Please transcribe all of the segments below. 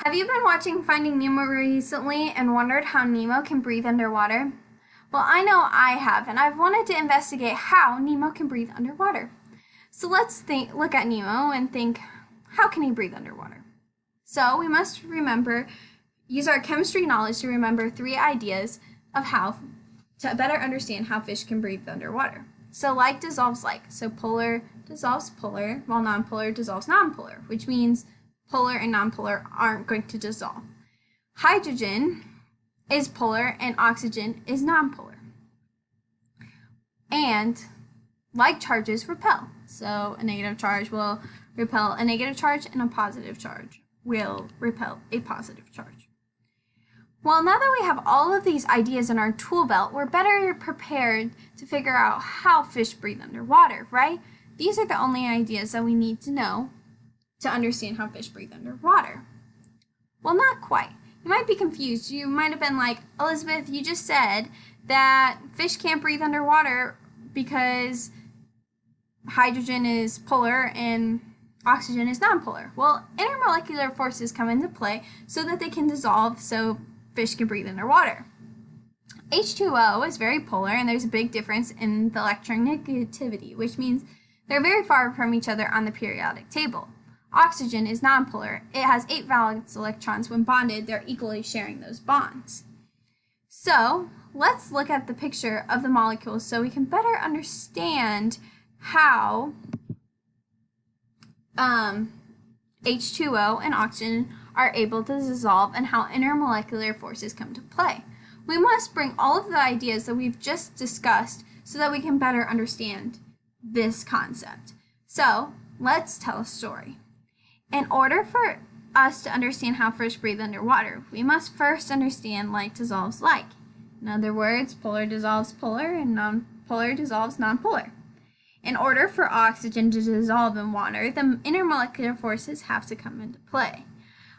Have you been watching Finding Nemo recently and wondered how Nemo can breathe underwater? Well, I know I have, and I've wanted to investigate how Nemo can breathe underwater. So let's look at Nemo and think, how can he breathe underwater? So we must use our chemistry knowledge to remember 3 ideas of how to better understand how fish can breathe underwater. So like dissolves like. So polar dissolves polar, while nonpolar dissolves nonpolar, which means polar and nonpolar aren't going to dissolve. Hydrogen is polar and oxygen is nonpolar. And like charges repel. So a negative charge will repel a negative charge and a positive charge will repel a positive charge. Well, now that we have all of these ideas in our tool belt, we're better prepared to figure out how fish breathe underwater, right? These are the only ideas that we need to know to understand how fish breathe underwater. Well, not quite. You might be confused. You might have been like, Elizabeth, you just said that fish can't breathe underwater because hydrogen is polar and oxygen is nonpolar. Well, intermolecular forces come into play so that they can dissolve so fish can breathe underwater. H2O is very polar, and there's a big difference in the electronegativity, which means they're very far from each other on the periodic table. Oxygen is nonpolar. It has 8 valence electrons. When bonded, they're equally sharing those bonds. So let's look at the picture of the molecules so we can better understand how H2O and oxygen are able to dissolve and how intermolecular forces come to play. We must bring all of the ideas that we've just discussed so that we can better understand this concept. So let's tell a story. In order for us to understand how fish breathe underwater, we must first understand like dissolves like. In other words, polar dissolves polar and nonpolar dissolves nonpolar. In order for oxygen to dissolve in water, the intermolecular forces have to come into play.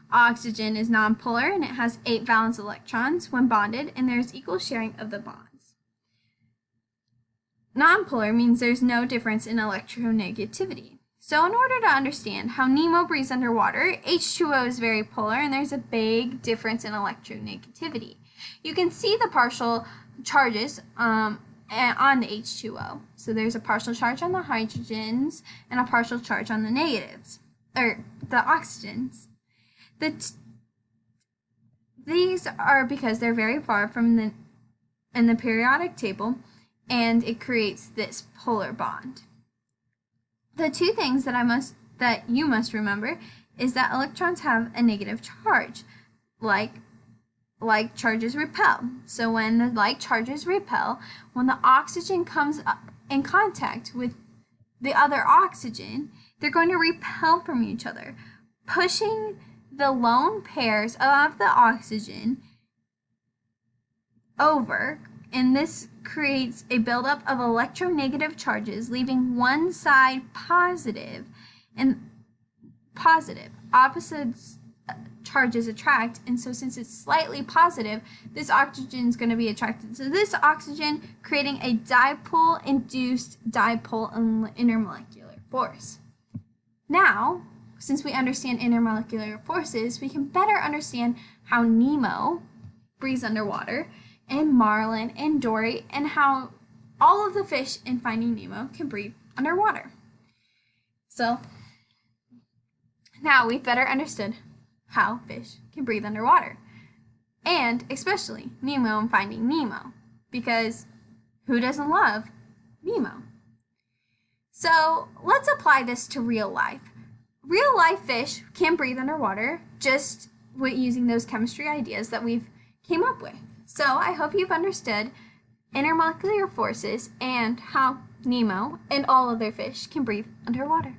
Oxygen is nonpolar and it has 8 valence electrons when bonded, and there's equal sharing of the bonds. Nonpolar means there's no difference in electronegativity. So in order to understand how Nemo breathes underwater, H2O is very polar and there's a big difference in electronegativity. You can see the partial charges on the H2O. So there's a partial charge on the hydrogens and a partial charge on the negatives, or the oxygens. These are because they're very far from in the periodic table, and it creates this polar bond. The 2 things that you must remember is that electrons have a negative charge, like charges repel. So when the like charges repel, when the oxygen comes in contact with the other oxygen, they're going to repel from each other, pushing the lone pairs of the oxygen over, and this creates a buildup of electronegative charges, leaving one side positive and positive. Opposites charges attract, and so since it's slightly positive, this oxygen is going to be attracted to this oxygen, creating a dipole-induced dipole intermolecular force. Now, since we understand intermolecular forces, we can better understand how Nemo breathes underwater, and Marlin and Dory, and how all of the fish in Finding Nemo can breathe underwater. So now we've better understood how fish can breathe underwater, and especially Nemo and Finding Nemo, because who doesn't love Nemo? So let's apply this to real life. Real life fish can breathe underwater just with using those chemistry ideas that we've came up with. So I hope you've understood intermolecular forces and how Nemo and all other fish can breathe underwater.